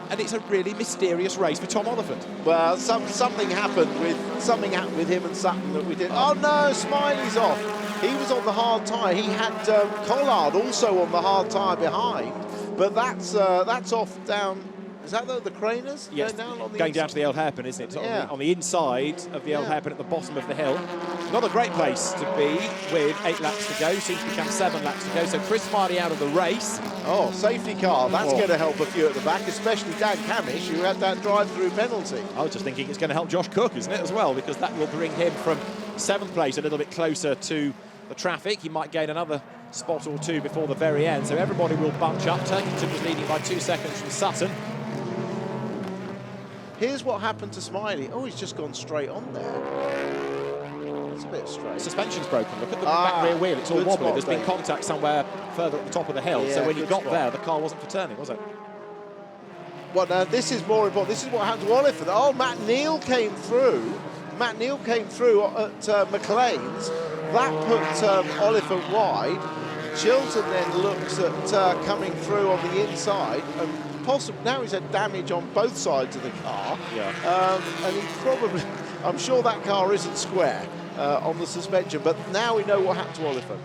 And it's a really mysterious race for Tom Oliphant. Well, something happened with him and Sutton that we did. Oh no, Smiley's off. He was on the hard tyre. He had Collard also on the hard tyre behind. But that's off down. Is that the Craners? Yes, going down to the L hairpin, isn't it? On the inside of the L hairpin at the bottom of the hill. Not a great place to be with 8 laps to go. Seems to become 7 laps to go. So Chris Smiley out of the race. Oh, safety car. That's going to help a few at the back, especially Dan Camish, who had that drive-through penalty. I was just thinking it's going to help Josh Cook, isn't it, as well? Because that will bring him from 7th place a little bit closer to the traffic. He might gain another spot or 2 before the very end. So everybody will bunch up. Turkington was leading by 2 seconds from Sutton. Here's what happened to Smiley. Oh, he's just gone straight on there. It's a bit straight. Suspension's broken. Look at the back rear wheel. It's all wobbly. There's been contact somewhere further at the top of the hill. Yeah, so when you got there, the car wasn't for turning, was it? Well, now, this is more important. This is what happened to Oliphant. Oh, Matt Neal came through. Matt Neal came through at McLean's. That put Oliphant wide. Chilton then looks at coming through on the inside, and possibly now he's had damage on both sides of the car. And he probably, I'm sure that car isn't square on the suspension, but now we know what happened to Oliphant.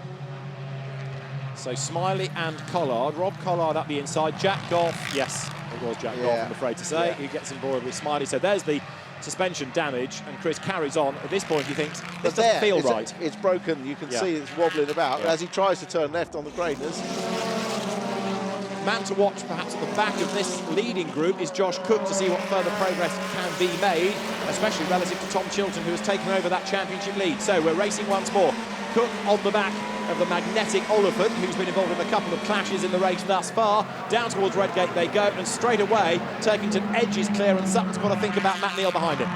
So Smiley and Collard. Rob Collard up the inside. Jack Goff, yes, it was Jack Goff, I'm afraid to say, who gets involved with Smiley. So there's the suspension damage, and Chris carries on. At this point, he thinks, this doesn't feel right. It's broken. You can see it's wobbling about as he tries to turn left on the Craners. Man to watch, perhaps, at the back of this leading group is Josh Cook to see what further progress can be made, especially relative to Tom Chilton, who has taken over that championship lead. So we're racing once more. Cook on the back of the magnetic Oliphant, who's been involved in a couple of clashes in the race thus far. Down towards Redgate they go, and straight away, Turkington edges clear, and Sutton's got to think about Matt Neal behind him.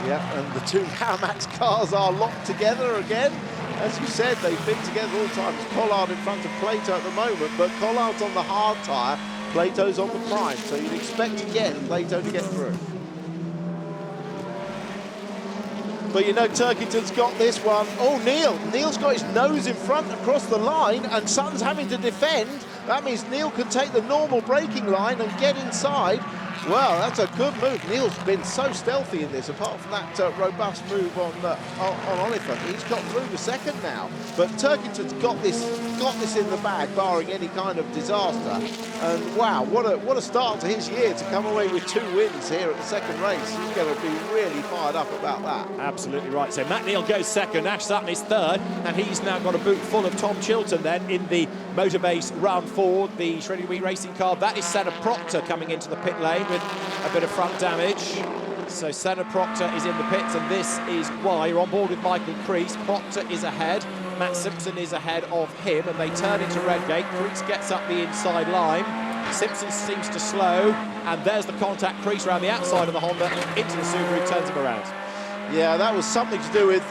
Yeah, and the 2 Haramax cars are locked together again. As you said, they've been together all the time. It's Collard in front of Plato at the moment, but Collard's on the hard tyre, Plato's on the prime, so you'd expect again Plato to get through. But you know, Turkington's got this one. Oh, Neal's got his nose in front across the line, and Sutton's having to defend. That means Neal can take the normal braking line and get inside. Well, that's a good move. Neal's been so stealthy in this, apart from that robust move on Oliphant. He's got through the second now. But Turkington's got this in the bag, barring any kind of disaster. And wow, what a start to his year to come away with 2 wins here at the second race. He's going to be really fired up about that. Absolutely right. So Matt Neal goes second, Ash Sutton is third, and he's now got a boot full of Tom Chilton then in the Motorbase Round 4, the Shredded Wheat racing car. That is Senna Proctor coming into the pit lane with a bit of front damage. So Senna Proctor is in the pits, and this is why you're on board with Michael Crease. Proctor is ahead, Matt Simpson is ahead of him, and they turn into Redgate. Crease gets up the inside line. Simpson seems to slow, and there's the contact. Crease around the outside of the Honda into the Subaru, turns him around. Yeah, that was something to do with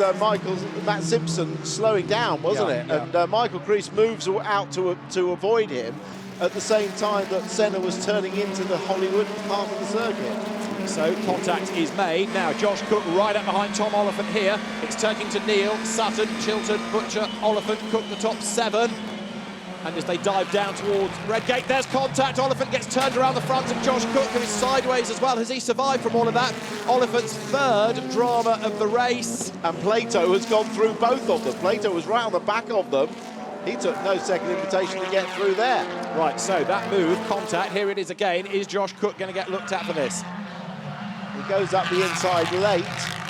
Matt Simpson slowing down, wasn't it? Yeah. And Michael Crease moves out to avoid him at the same time that Senna was turning into the Hollywood part of the circuit. So contact is made. Now Josh Cook right up behind Tom Oliphant here. It's Turkington, Neal, Sutton, Chilton, Butcher, Oliphant, Cook the top 7. And as they dive down towards Redgate, there's contact. Oliphant gets turned around the front of Josh Cook, who is sideways as well. Has he survived from all of that? Oliphant's 3rd drama of the race. And Plato has gone through both of them. Plato was right on the back of them. He took no second invitation to get through there. Right, so that move, contact, here it is again. Is Josh Cook going to get looked at for this? He goes up the inside late,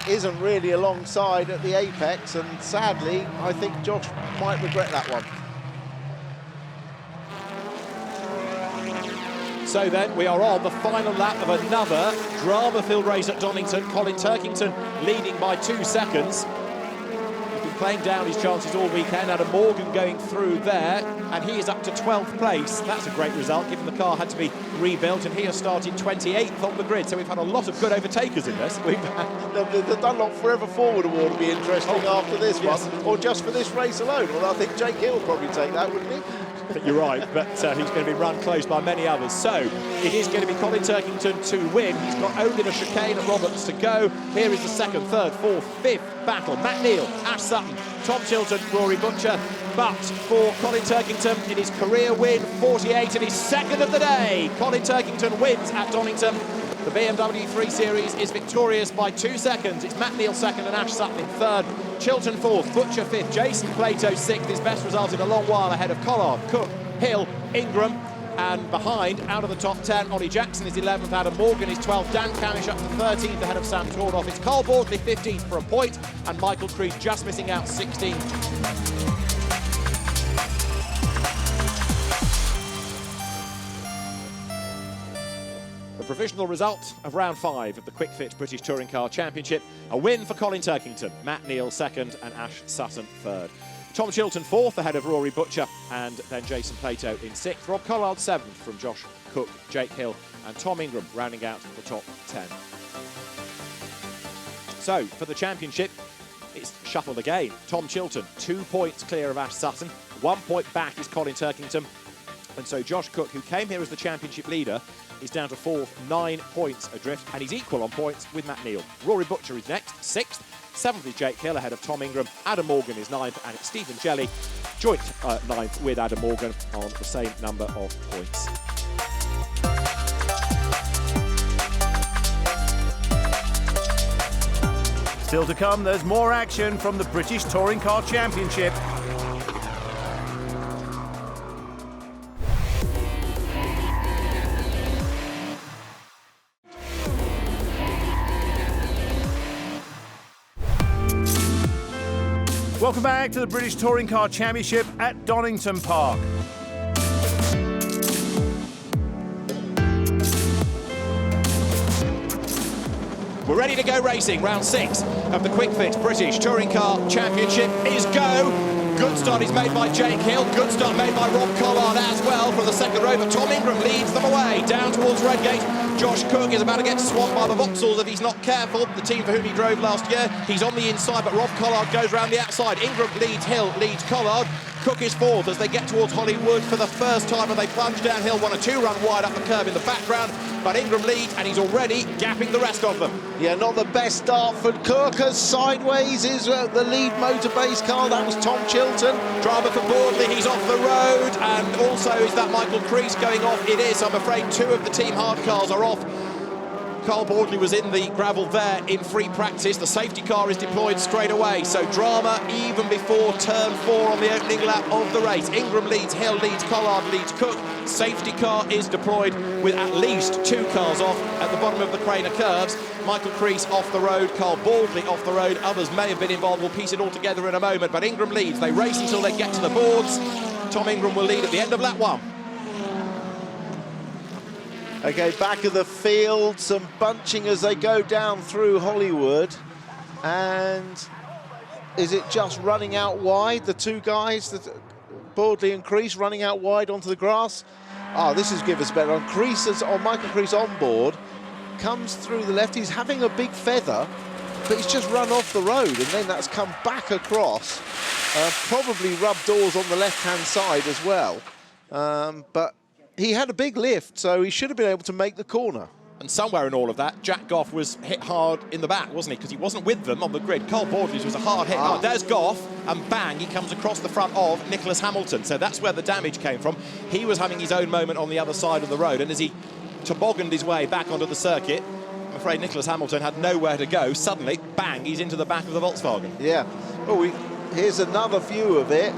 isn't really alongside at the apex, and sadly, I think Josh might regret that one. So then we are on the final lap of another drama-filled race at Donnington. Colin Turkington leading by 2 seconds. He's been playing down his chances all weekend. Adam Morgan going through there, and he is up to 12th place. That's a great result, given the car had to be rebuilt, and he has started 28th on the grid. So we've had a lot of good overtakers in this. The Dunlop Forever Forward Award will be interesting after this one, or just for this race alone. Well, I think Jake Hill would probably take that, wouldn't he? I think you're right, but he's going to be run close by many others. So it is going to be Colin Turkington to win. He's got only the chicane at Roberts to go. Here is the 2nd, 3rd, 4th, 5th battle. Matt Neal, Ash Sutton, Tom Chilton, Rory Butcher. But for Colin Turkington, in his career win, 48, and his 2nd of the day. Colin Turkington wins at Donington. The BMW 3 Series is victorious by 2 seconds. It's Matt Neal 2nd and Ash Sutton in 3rd. Chilton 4th, Butcher 5th, Jason Plato 6th. His best result in a long while, ahead of Collard, Cook, Hill, Ingram. And behind, out of the top 10, Ollie Jackson is 11th, Adam Morgan is 12th, Dan Camish up to 13th ahead of Sam Tordoff. It's Carl Bordley 15th for a point, and Michael Creed just missing out 16th. The provisional result of round 5 of the Quick Fit British Touring Car Championship. A win for Colin Turkington, Matt Neal 2nd and Ash Sutton 3rd. Tom Chilton 4th ahead of Rory Butcher, and then Jason Plato in 6th. Rob Collard 7th from Josh Cook, Jake Hill and Tom Ingram rounding out the top 10. So for the championship, it's shuffled again. Tom Chilton 2 points clear of Ash Sutton, 1 point back is Colin Turkington. And so Josh Cook, who came here as the championship leader, is down to 4th, 9 points adrift, and he's equal on points with Matt Neal. Rory Butcher is next, 6th. 7th is Jake Hill ahead of Tom Ingram. Adam Morgan is 9th, and it's Stephen Jelly, joint 9th with Adam Morgan on the same number of points. Still to come, there's more action from the British Touring Car Championship. Welcome back to the British Touring Car Championship at Donnington Park. We're ready to go racing. Round 6 of the Quick Fit British Touring Car Championship is go. Good start is made by Jake Hill. Good start made by Rob Collard as well from the 2nd row, but Tom Ingram leads them away down towards Redgate. Josh Cook is about to get swamped by the Vauxhalls if he's not careful. The team for whom he drove last year. He's on the inside, but Rob Collard goes round the outside. Ingram leads Hill, leads Collard. Cook is 4th as they get towards Hollywood for the first time, and they plunge downhill. 1 or 2 run wide up the curb in the background, but Ingram leads, and he's already gapping the rest of them. Yeah, not the best start for Cook, as sideways is the lead motor-based car. That was Tom Chilton. Drama for Bordley, he's off the road, and also is that Michael Crease going off? It is, I'm afraid 2 of the team hard cars are off. Carl Bordley was in the gravel there in free practice. The safety car is deployed straight away. So drama even before turn 4 on the opening lap of the race. Ingram leads, Hill leads, Collard leads, Cook. Safety car is deployed with at least 2 cars off at the bottom of the Craner curves. Michael Crease off the road, Carl Baldley off the road. Others may have been involved. We'll piece it all together in a moment. But Ingram leads. They race until they get to the boards. Tom Ingram will lead at the end of lap 1. Okay, back of the field, some bunching as they go down through Hollywood. And is it just running out wide? The 2 guys, Bordley and Crease, running out wide onto the grass. This is give us better. On Michael Crease on board, comes through the left. He's having a big feather, but he's just run off the road, and then that's come back across. Probably rubbed doors on the left-hand side as well. But he had a big lift, so he should have been able to make the corner. And somewhere in all of that, Jack Goff was hit hard in the back, wasn't he? Because he wasn't with them on the grid. Carl Bordley's was a hard hit. There's Goff, and bang, he comes across the front of Nicholas Hamilton. So that's where the damage came from. He was having his own moment on the other side of the road, and as he tobogganed his way back onto the circuit, I'm afraid Nicholas Hamilton had nowhere to go. Suddenly, bang, he's into the back of the Volkswagen. Yeah. Here's another view of it.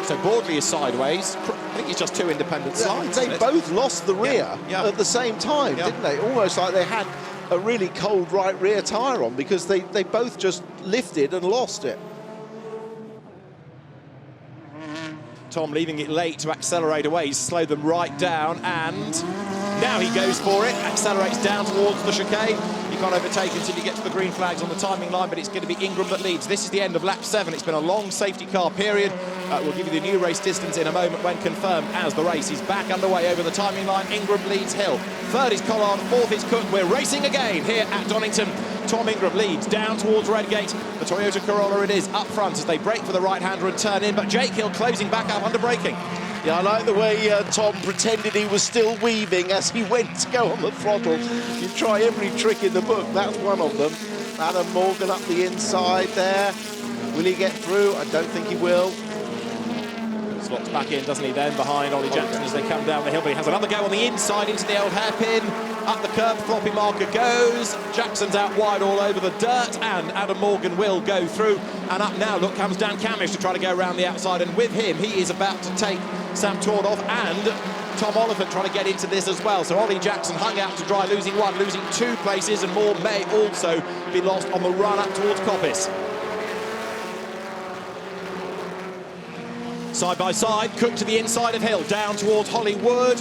So Boardley is sideways. I think it's just two independent slides. They both lost the rear at the same time, didn't they? Almost like they had a really cold right rear tyre on, because they both just lifted and lost it. Tom leaving it late to accelerate away. He's slowed them right down, and now he goes for it, accelerates down towards the chicane. You can't overtake until you get to the green flags on the timing line, but it's going to be Ingram that leads. This is the end of lap 7. It's been a long safety car period. We'll give you the new race distance in a moment when confirmed, as the race is back underway over the timing line. Ingram leads Hill. Third is Collard, fourth is Cook. We're racing again here at Donington. Tom Ingram leads down towards Redgate. The Toyota Corolla it is up front as they brake for the right-hander and turn in, but Jake Hill closing back up under braking. Yeah, I like the way Tom pretended he was still weaving as he went to go on the throttle. You try every trick in the book, that's one of them. Adam Morgan up the inside there. Will he get through? I don't think he will. Slots back in, doesn't he, then, behind Ollie Jackson as they come down the hill, but he has another go on the inside into the old hairpin. Up the curb, floppy marker goes. Jackson's out wide all over the dirt, and Adam Morgan will go through. And up now, look, comes Dan Camish to try to go around the outside, and with him, he is about to take Sam Tordoff and Tom Oliphant trying to get into this as well. So Ollie Jackson hung out to dry, losing one, losing 2 places, and more may also be lost on the run up towards Coppice. Side by side, Cook to the inside of Hill, down towards Hollywood.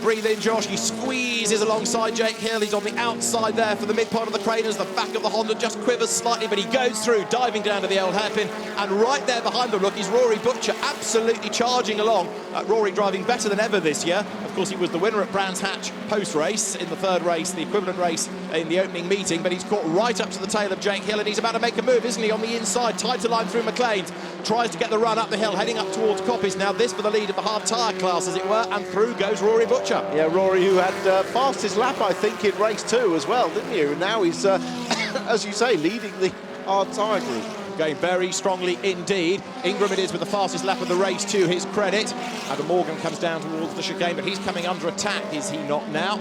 Breathe in, Josh. He squeezes alongside Jake Hill. He's on the outside there for the mid part of the crane as the back of the Honda just quivers slightly, but he goes through, diving down to the old hairpin. And right there behind them, look, is Rory Butcher absolutely charging along. Rory driving better than ever this year. Of course, he was the winner at Brands Hatch post-race in the third race, the equivalent race in the opening meeting, but he's caught right up to the tail of Jake Hill, and he's about to make a move, isn't he, on the inside, tied to line through McLean's. Tries to get the run up the hill, heading up towards Coppice. Now this for the lead of the hard tyre class, as it were, and through goes Rory Butcher. Yeah, Rory, who had fastest lap, I think, in race 2 as well, didn't you? And now he's, as you say, leading the hard tyre group. Going very strongly indeed. Ingram it is with the fastest lap of the race to his credit. Adam Morgan comes down towards the chicane, but he's coming under attack, is he not now?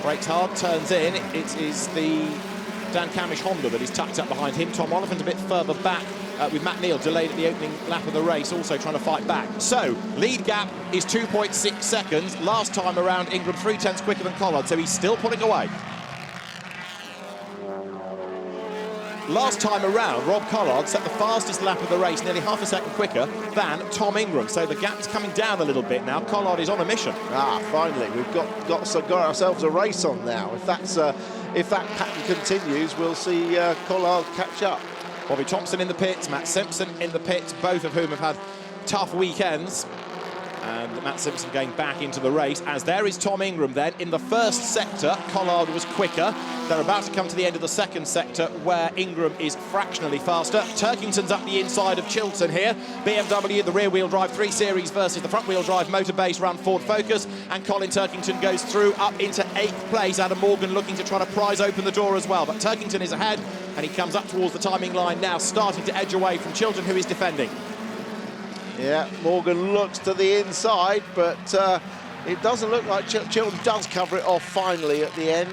Brakes hard, turns in. It is the Dan Camish Honda that is tucked up behind him. Tom Oliphant a bit further back with Matt Neal delayed at the opening lap of the race, also trying to fight back. So, lead gap is 2.6 seconds. Last time around, Ingram 3/10 quicker than Collard, so he's still pulling away. Last time around, Rob Collard set the fastest lap of the race, nearly half a second quicker than Tom Ingram. So the gap's coming down a little bit now. Collard is on a mission. Finally, we've got ourselves a race on now. If that pattern continues, we'll see Collard catch up. Bobby Thompson in the pits, Matt Simpson in the pits, both of whom have had tough weekends. And Matt Simpson going back into the race, as there is Tom Ingram then. In the first sector, Collard was quicker. They're about to come to the end of the second sector, where Ingram is fractionally faster. Turkington's up the inside of Chilton here. BMW, the rear-wheel drive 3 Series versus the front-wheel drive motor-based run Ford Focus. And Colin Turkington goes through up into 8th place. Adam Morgan looking to try to prise open the door as well. But Turkington is ahead, and he comes up towards the timing line now, starting to edge away from Chilton, who is defending. Yeah, Morgan looks to the inside, but it doesn't look like Chilton does cover it off finally at the end.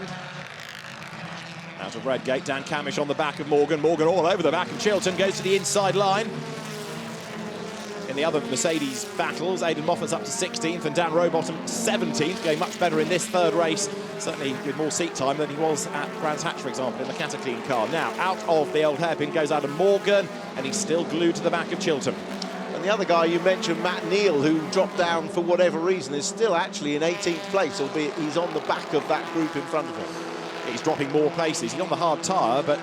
Out of Redgate, Dan Camish on the back of Morgan. Morgan all over the back of Chilton, goes to the inside line. In the other Mercedes battles, Aidan Moffat's up to 16th and Dan Rowbottom 17th, going much better in this third race, certainly with more seat time than he was at Brands Hatch, for example, in the Cataclean car. Now, out of the old hairpin goes Adam Morgan, and he's still glued to the back of Chilton. And the other guy you mentioned, Matt Neal, who dropped down for whatever reason, is still actually in 18th place, albeit he's on the back of that group in front of him. He's dropping more places. He's on the hard tyre, but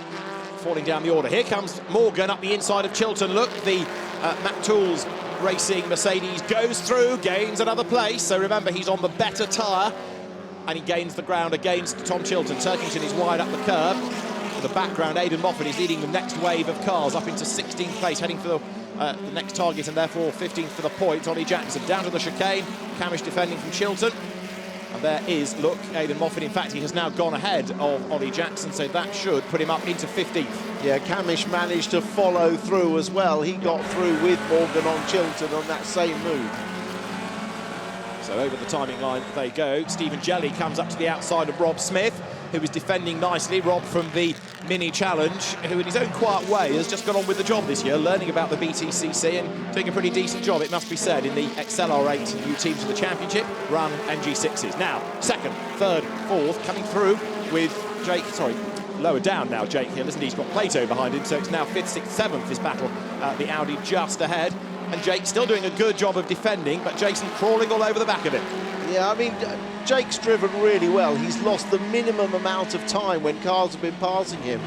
falling down the order. Here comes Morgan up the inside of Chilton. Look, the Matt Tools Racing Mercedes goes through, gains another place. So remember, he's on the better tyre, and he gains the ground against Tom Chilton. Turkington is wide up the curb. In the background, Aidan Moffat is leading the next wave of cars up into 16th place, heading for the next target, and therefore 15th for the point. Ollie Jackson down to the chicane. Camish defending from Chilton. And there is, look, Aidan Moffat. In fact, he has now gone ahead of Ollie Jackson, so that should put him up into 15th. Yeah, Camish managed to follow through as well. He got through with Morgan on Chilton on that same move. So over the timing line they go. Stephen Jelly comes up to the outside of Rob Smith. who is defending nicely. Rob from the Mini Challenge, who in his own quiet way has just got on with the job this year, learning about the BTCC and doing a pretty decent job, it must be said, in the XLR8 new teams of the championship run NG6s. Now, second, third, fourth, coming through with Jake, lower down now, Jake Hill, isn't he? He's got Plato behind him, so it's now 5th, 6th, 7th, this battle. The Audi just ahead. And Jake still doing a good job of defending, but Jason crawling all over the back of him. Yeah, I mean, Jake's driven really well. He's lost the minimum amount of time when cars have been passing him.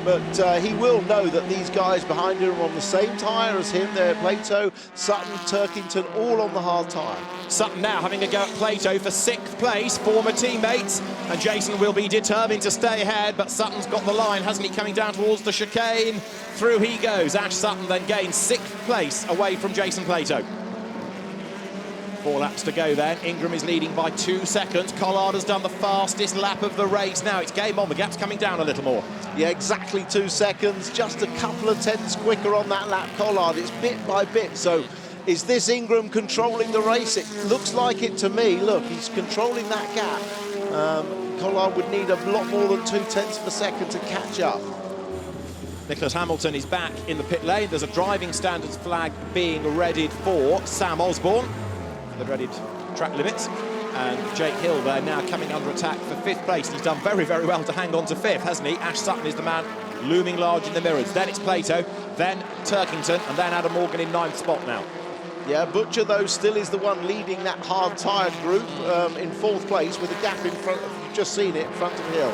But he will know that these guys behind him are on the same tyre as him. They're Plato, Sutton, Turkington, all on the hard tyre. Sutton now having a go at Plato for 6th place, former teammates. And Jason will be determined to stay ahead, but Sutton's got the line, hasn't he, coming down towards the chicane. Through he goes. Ash Sutton then gains 6th place away from Jason Plato. 4 laps to go then. Ingram is leading by 2 seconds. Collard has done the fastest lap of the race. Now it's game on. The gap's coming down a little more. Yeah, exactly 2 seconds. Just a couple of tenths quicker on that lap, Collard. It's bit by bit. So is this Ingram controlling the race? It looks like it to me. Look, he's controlling that gap. Collard would need a lot more than 2 tenths of a second to catch up. Nicholas Hamilton is back in the pit lane. There's a driving standards flag being readied for Sam Osborne. The dreaded track limits, and Jake Hill there now coming under attack for 5th place. He's done very, very well to hang on to 5th, hasn't he? Ash Sutton is the man looming large in the mirrors. Then it's Plato, then Turkington, and then Adam Morgan in 9th spot now. Yeah, Butcher, though, still is the one leading that hard-tyred group in 4th place with a gap in front, you've just seen it, in front of Hill.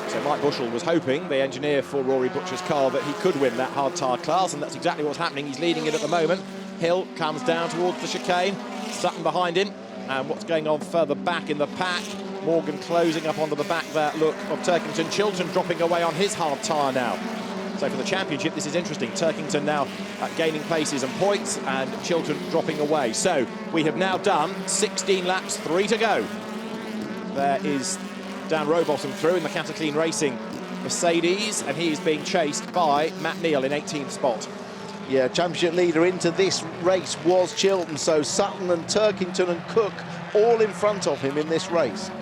So Mike Bushell was hoping, the engineer for Rory Butcher's car, that he could win that hard-tyre class, and that's exactly what's happening. He's leading it at the moment. Hill comes down towards the chicane, Sutton behind him, and what's going on further back in the pack? Morgan closing up onto the back there, look, of Turkington. Chilton dropping away on his hard tyre now. So for the championship, this is interesting. Turkington now gaining places and points, and Chilton dropping away. So we have now done 16 laps, 3 to go. There is Dan Rowbottom through in the Cataclean Racing Mercedes, and he is being chased by Matt Neal in 18th spot. Yeah, championship leader into this race was Chilton, so Sutton and Turkington and Cook all in front of him in this race.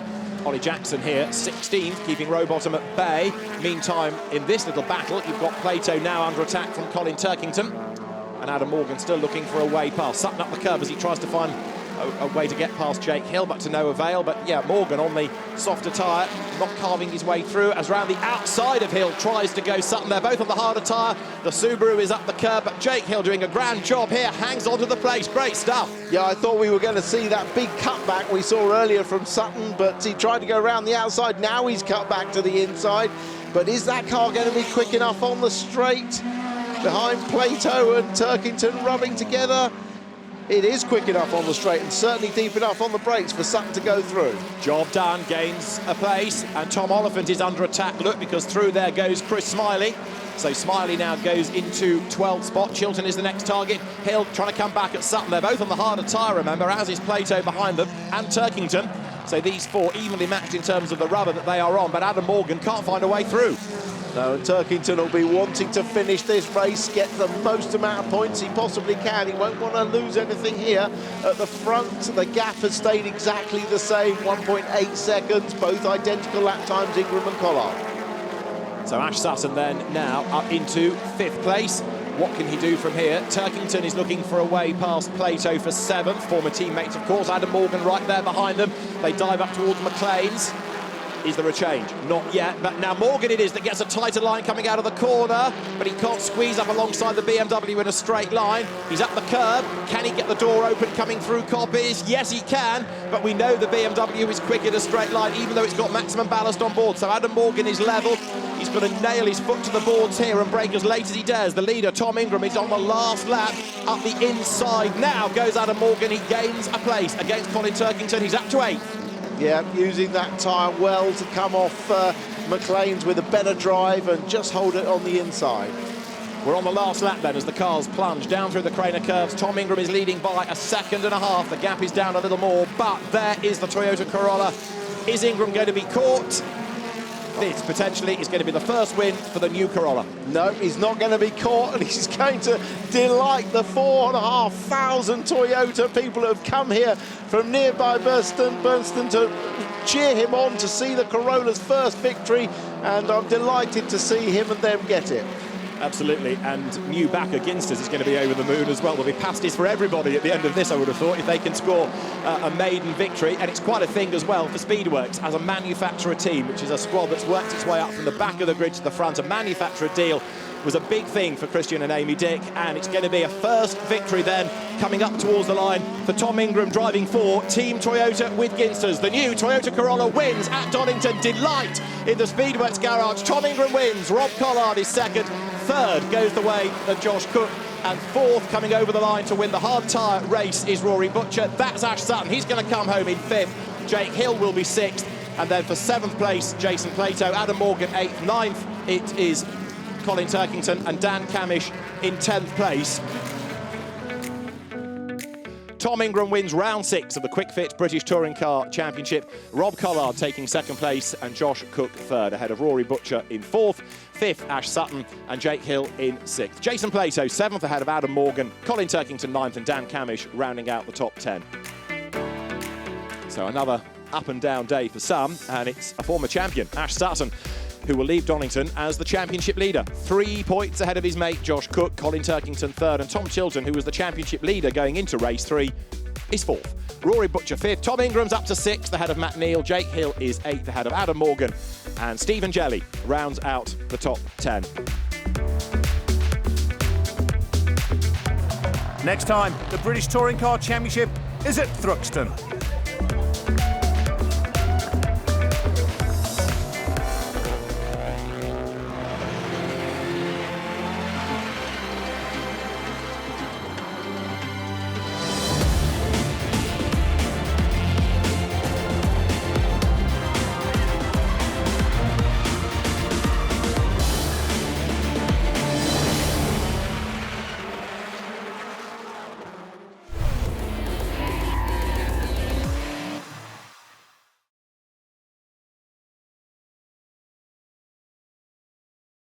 Ollie Jackson here, 16th, keeping Rowbottom at bay. Meantime, in this little battle, you've got Plato now under attack from Colin Turkington, and Adam Morgan still looking for a way past. Sutton up the curb as he tries to find a way to get past Jake Hill, but to no avail. But yeah, Morgan on the softer tyre, not carving his way through, as round the outside of Hill tries to go Sutton. They're both on the harder tyre. The Subaru is up the curb, but Jake Hill doing a grand job here, hangs onto the place. Great stuff. Yeah, I thought we were going to see that big cutback we saw earlier from Sutton, but he tried to go around the outside. Now he's cut back to the inside. But is that car going to be quick enough on the straight? Behind Plato and Turkington rubbing together. It is quick enough on the straight and certainly deep enough on the brakes for Sutton to go through. Job done, gains a place, and Tom Oliphant is under attack, look, because through there goes Chris Smiley. So Smiley now goes into 12th spot. Chilton is the next target. Hill trying to come back at Sutton. They're both on the harder tyre, remember, as is Plato behind them, and Turkington. So these 4 evenly matched in terms of the rubber that they are on, but Adam Morgan can't find a way through. No, and Turkington will be wanting to finish this race, get the most amount of points he possibly can. He won't want to lose anything here. At the front, the gap has stayed exactly the same, 1.8 seconds, both identical lap times, Ingram and Collard. So Ash Sutton then now up into 5th place. What can he do from here? Turkington is looking for a way past Plato for 7th. Former teammates, of course. Adam Morgan right there behind them. They dive up towards McLean's. Is there a change? Not yet, but now Morgan it is that gets a tighter line coming out of the corner, but he can't squeeze up alongside the BMW in a straight line. He's up the curb. Can he get the door open coming through Copies? Yes, he can, but we know the BMW is quick in a straight line, even though it's got maximum ballast on board. So Adam Morgan is level. He's got to nail his foot to the boards here and brake as late as he dares. The leader, Tom Ingram, is on the last lap. Up the inside now goes Adam Morgan. He gains a place against Colin Turkington. He's up to 8th. Yeah, using that tyre well to come off McLean's with a better drive and just hold it on the inside. We're on the last lap then as the cars plunge down through the Craner curves. Tom Ingram is leading by 1.5 seconds. The gap is down a little more, but there is the Toyota Corolla. Is Ingram going to be caught? this potentially is going to be the first win for the new Corolla. No, he's not going to be caught, and he's going to delight the 4,500 Toyota people who have come here from nearby Burnston to cheer him on to see the Corolla's first victory, and I'm delighted to see him and them get it. Absolutely, and new backer Ginsters is going to be over the moon as well. There'll be pasties for everybody at the end of this, I would have thought, if they can score a maiden victory. And it's quite a thing as well for Speedworks as a manufacturer team, which is a squad that's worked its way up from the back of the grid to the front. A manufacturer deal was a big thing for Christian and Amy Dick, and it's going to be a first victory then coming up towards the line for Tom Ingram driving for Team Toyota with Ginsters. The new Toyota Corolla wins at Donington. Delight in the Speedworks garage. Tom Ingram wins. Rob Collard is second. Third goes the way of Josh Cook. And fourth, coming over the line to win the hard tyre race, is Rory Butcher. That's Ash Sutton. He's going to come home in fifth. Jake Hill will be sixth. And then for seventh place, Jason Plato. Adam Morgan eighth. Ninth, it is Colin Turkington and Dan Camish in 10th place. Tom Ingram wins round 6 of the Quick Fit British Touring Car Championship. Rob Collard taking second place and Josh Cook third, ahead of Rory Butcher in fourth. Fifth, Ash Sutton and Jake Hill in sixth. Jason Plato seventh, ahead of Adam Morgan. Colin Turkington ninth, and Dan Camish rounding out the top 10. So another up and down day for some, and it's a former champion, Ash Sutton, who will leave Donington as the championship leader. 3 points ahead of his mate Josh Cook. Colin Turkington third, and Tom Chilton, who was the championship leader going into race 3, is fourth. Rory Butcher fifth. Tom Ingram's up to sixth, ahead of Matt Neal. Jake Hill is eighth, ahead of Adam Morgan. And Stephen Jelly rounds out the top 10. Next time, the British Touring Car Championship is at Thruxton.